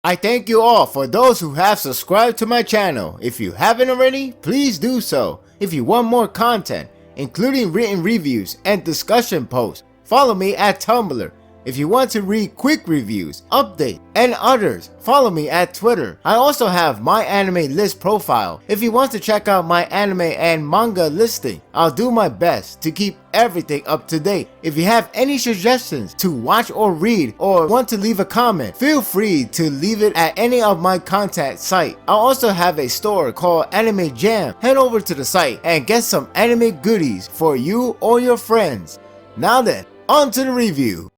I thank you all for those who have subscribed to my channel. If you haven't already, please do so. If you want more content, including written reviews and discussion posts, follow me at Tumblr. If you want to read quick reviews, updates, and others, follow me at Twitter. I also have my anime list profile. If you want to check out my anime and manga listing, I'll do my best to keep everything up to date. If you have any suggestions to watch or read or want to leave a comment, feel free to leave it at any of my contact sites. I also have a store called Anime Jam. Head over to the site and get some anime goodies for you or your friends. Now then, on to the review.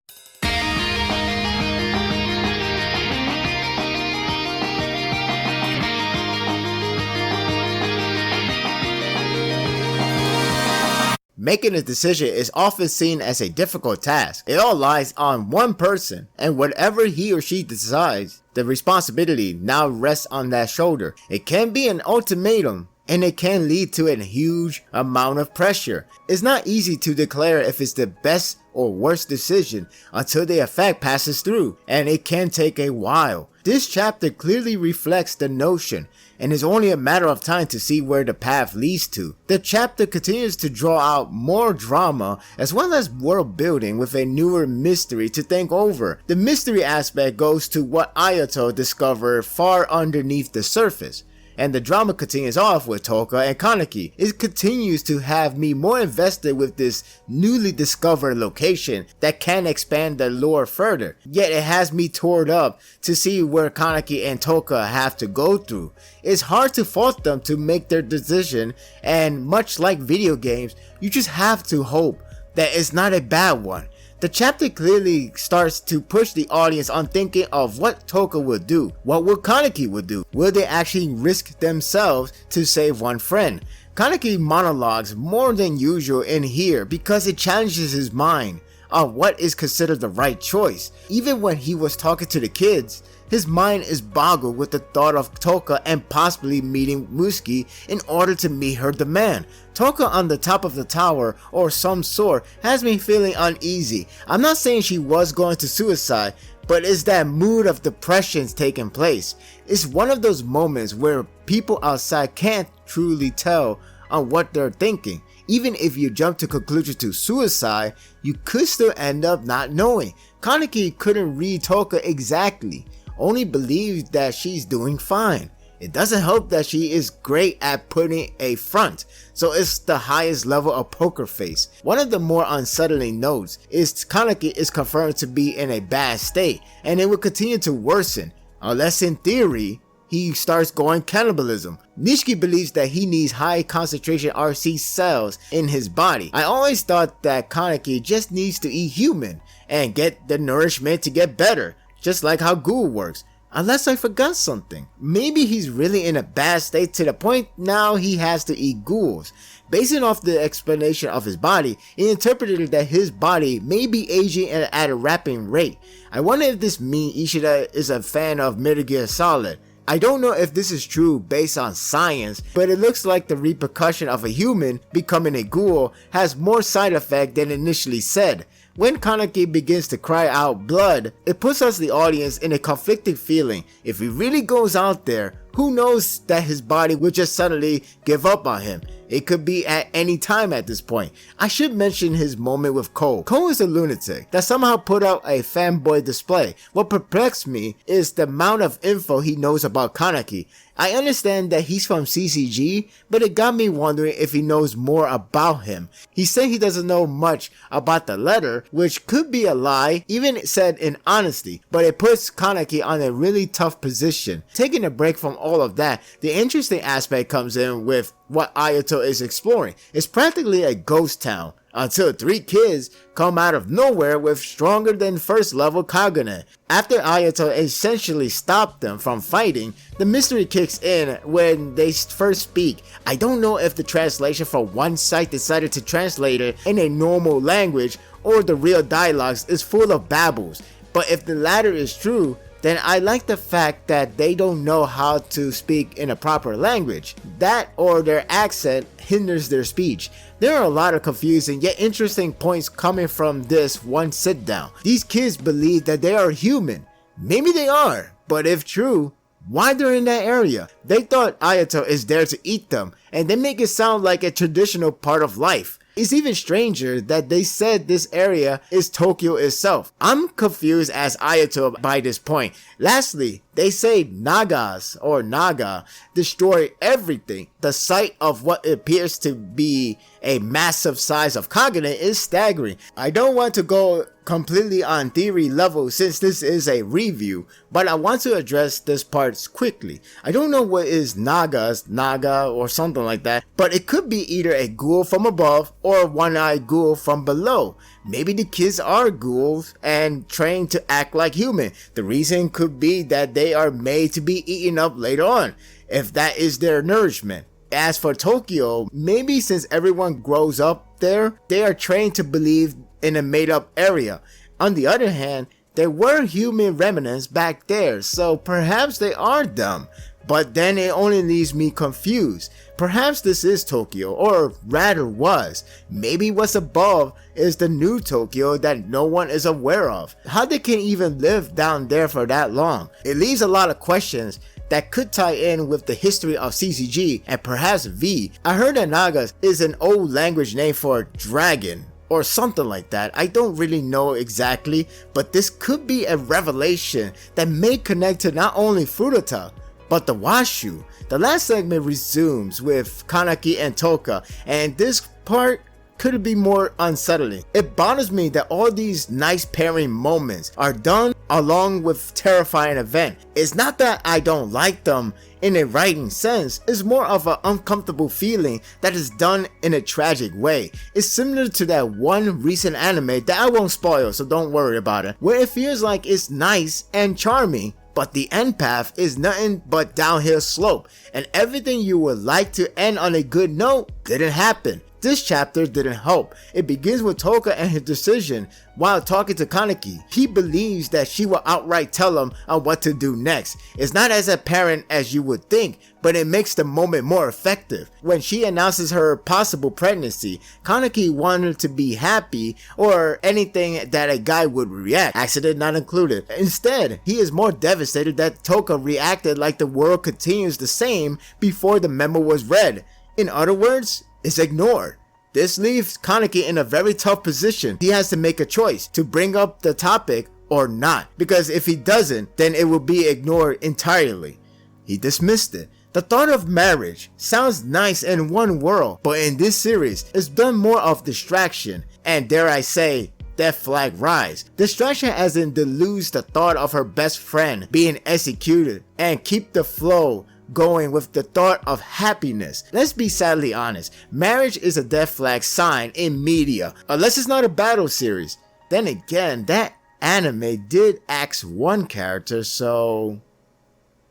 Making a decision is often seen as a difficult task. It all lies on one person, and whatever he or she decides, the responsibility now rests on that shoulder. It can be an ultimatum, and it can lead to a huge amount of pressure. It's not easy to declare if it's the best or worst decision until the effect passes through, and it can take a while. This chapter clearly reflects the notion, and it's only a matter of time to see where the path leads to. The chapter continues to draw out more drama as well as world building with a newer mystery to think over. The mystery aspect goes to what Ayato discovered far underneath the surface, and the drama continues off with Toka and Kaneki. It continues to have me more invested with this newly discovered location that can expand the lore further, yet it has me torn up to see where Kaneki and Toka have to go through. It's hard to fault them to make their decision, and much like video games, you just have to hope that it's not a bad one. The chapter clearly starts to push the audience on thinking of what Toka will do. What will Kaneki will do? Will they actually risk themselves to save one friend? Kaneki monologues more than usual in here because it challenges his mind on what is considered the right choice. Even when he was talking to the kids, his mind is boggled with the thought of Toka and possibly meeting Musuki in order to meet her demand. Toka on the top of the tower or some sort has me feeling uneasy. I'm not saying she was going to suicide, but it's that mood of depression taking place. It's one of those moments where people outside can't truly tell on what they're thinking. Even if you jump to conclusion to suicide, you could still end up not knowing. Kaneki couldn't read Toka exactly, only believed that she's doing fine. It doesn't help that she is great at putting a front, so it's the highest level of poker face. One of the more unsettling notes is Kaneki is confirmed to be in a bad state, and it will continue to worsen, unless in theory, he starts going cannibalism. Nishiki believes that he needs high concentration RC cells in his body. I always thought that Kaneki just needs to eat human and get the nourishment to get better, just like how Ghoul works. Unless I forgot something. Maybe he's really in a bad state to the point now he has to eat ghouls. Basing off the explanation of his body, he interpreted that his body may be aging at a rapid rate. I wonder if this means Ishida is a fan of Metal Gear Solid. I don't know if this is true based on science, but it looks like the repercussion of a human becoming a ghoul has more side effect than initially said. When Kaneki begins to cry out blood, it puts us the audience in a conflicted feeling. If he really goes out there, who knows that his body will just suddenly give up on him? It could be at any time at this point. I should mention his moment with Cole. Cole is a lunatic that somehow put out a fanboy display. What perplexed me is the amount of info he knows about Kaneki. I understand that he's from CCG, but it got me wondering if he knows more about him. He said he doesn't know much about the letter, which could be a lie, even said in honesty, but it puts Kaneki on a really tough position. Taking a break from all of that, the interesting aspect comes in with what Ayato is exploring. It's practically a ghost town, until 3 kids come out of nowhere with stronger than first level Kagune. After Ayato essentially stopped them from fighting, the mystery kicks in when they first speak. I don't know if the translation from one site decided to translate it in a normal language or the real dialogues is full of babbles, but if the latter is true, then I like the fact that they don't know how to speak in a proper language. That or their accent hinders their speech. There are a lot of confusing yet interesting points coming from this one sit down. These kids believe that they are human. Maybe they are, But if true, why they're in that area? They thought Ayato is there to eat them, and they make it sound like a traditional part of life. It's even stranger that they said this area is Tokyo itself. I'm confused as Ayato by this point. Lastly, they say Nagas or Naga destroy everything. The sight of what appears to be a massive size of Kagane is staggering. I don't want to go completely on theory level since this is a review, but I want to address this part quickly. I don't know what is Naga or something like that, but it could be either a ghoul from above or a one-eyed ghoul from below. Maybe the kids are ghouls and trained to act like human. The reason could be that they are made to be eaten up later on, if that is their nourishment. As for Tokyo, maybe since everyone grows up there, they are trained to believe in a made-up area. On the other hand, there were human remnants back there, so perhaps they are dumb. But then it only leaves me confused. Perhaps this is Tokyo, or rather was. Maybe what's above is the new Tokyo that no one is aware of. How they can even live down there for that long? It leaves a lot of questions that could tie in with the history of CCG and perhaps V. I heard that Nagas is an old language name for dragon or something like that. I don't really know exactly, but this could be a revelation that may connect to not only Furuta, but the Washu. The last segment resumes with Kaneki and Toka, and this part could be more unsettling. It bothers me that all these nice pairing moments are done along with terrifying event. It's not that I don't like them in a writing sense, it's more of an uncomfortable feeling that is done in a tragic way. It's similar to that one recent anime that I won't spoil, so don't worry about it, where it feels like it's nice and charming, but the end path is nothing but downhill slope, and everything you would like to end on a good note didn't happen. This chapter didn't help. It begins with Toka and his decision while talking to Kaneki. He believes that she will outright tell him on what to do next. It's not as apparent as you would think, but it makes the moment more effective. When she announces her possible pregnancy, Kaneki wanted to be happy or anything that a guy would react, accident not included. Instead, he is more devastated that Toka reacted like the world continues the same before the memo was read. In other words, is ignored. This leaves Kaneki in a very tough position. He has to make a choice to bring up the topic or not, because if he doesn't, then it will be ignored entirely. He dismissed it. The thought of marriage sounds nice in one world, but in this series, it's done more of distraction and, dare I say, death flag rise. Distraction as in deludes the thought of her best friend being executed and keep the flow going with the thought of happiness. Let's be sadly honest, marriage is a death flag sign in media, unless it's not a battle series. Then again, that anime did axe one character, so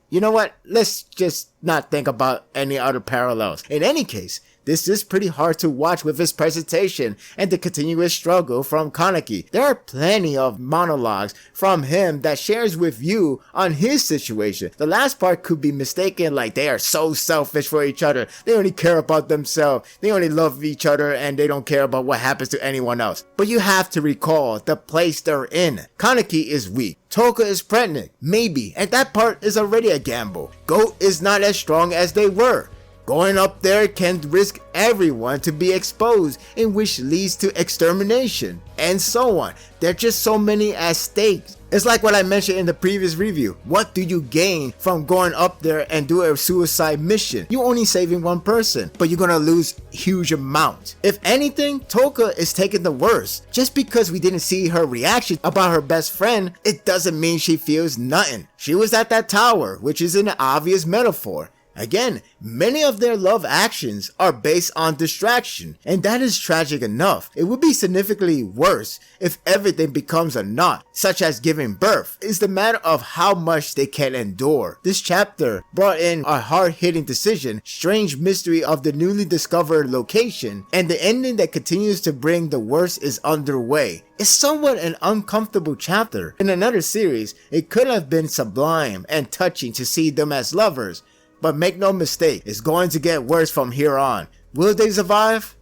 you know what, let's just not think about any other parallels. In any case, this is pretty hard to watch with his presentation and the continuous struggle from Kaneki. There are plenty of monologues from him that shares with you on his situation. The last part could be mistaken like they are so selfish for each other. They only care about themselves. They only love each other and they don't care about what happens to anyone else. But you have to recall the place they're in. Kaneki is weak. Toka is pregnant. Maybe. And that part is already a gamble. Goat is not as strong as they were. Going up there can risk everyone to be exposed, in which leads to extermination, and so on. There are just so many at stake. It's like what I mentioned in the previous review. What do you gain from going up there and do a suicide mission? You're only saving one person, but you're gonna lose huge amount. If anything, Toka is taking the worst. Just because we didn't see her reaction about her best friend, it doesn't mean she feels nothing. She was at that tower, which is an obvious metaphor. Again, many of their love actions are based on distraction, and that is tragic enough. It would be significantly worse if everything becomes a knot, such as giving birth. It's the matter of how much they can endure. This chapter brought in a hard-hitting decision, strange mystery of the newly discovered location, and the ending that continues to bring the worst is underway. It's somewhat an uncomfortable chapter. In another series, it could have been sublime and touching to see them as lovers. But make no mistake, it's going to get worse from here on. Will they survive?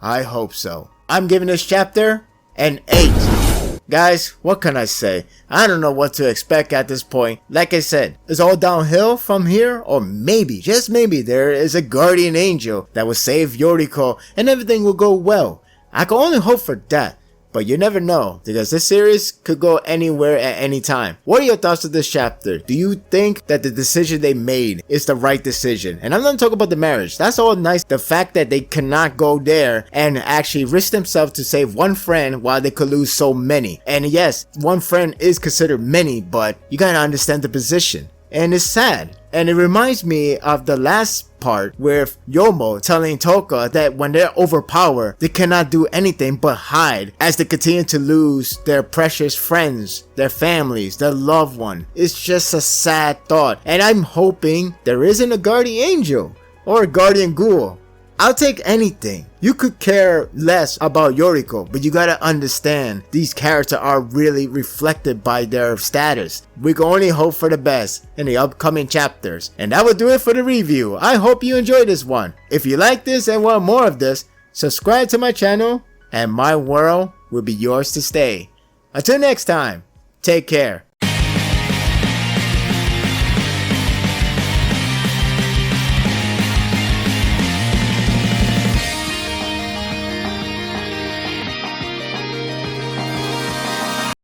I hope so. I'm giving this chapter an 8. Guys, what can I say? I don't know what to expect at this point. Like I said, it's all downhill from here, or maybe, just maybe, there is a guardian angel that will save Yoriko and everything will go well. I can only hope for that. But you never know, because this series could go anywhere at any time. What are your thoughts of this chapter? Do you think that the decision they made is the right decision? And I'm not talking about the marriage. That's all nice. The fact that they cannot go there and actually risk themselves to save one friend while they could lose so many. And yes, one friend is considered many, but you gotta understand the position. And it's sad. And it reminds me of the last part with Yomo telling Toka that when they're overpowered, they cannot do anything but hide as they continue to lose their precious friends, their families, their loved one. It's just a sad thought. And I'm hoping there isn't a guardian angel or a guardian ghoul. I'll take anything. You could care less about Yoriko, but you gotta understand these characters are really reflected by their status. We can only hope for the best in the upcoming chapters. And that will do it for the review. I hope you enjoyed this one. If you like this and want more of this, subscribe to my channel and my world will be yours to stay. Until next time, take care.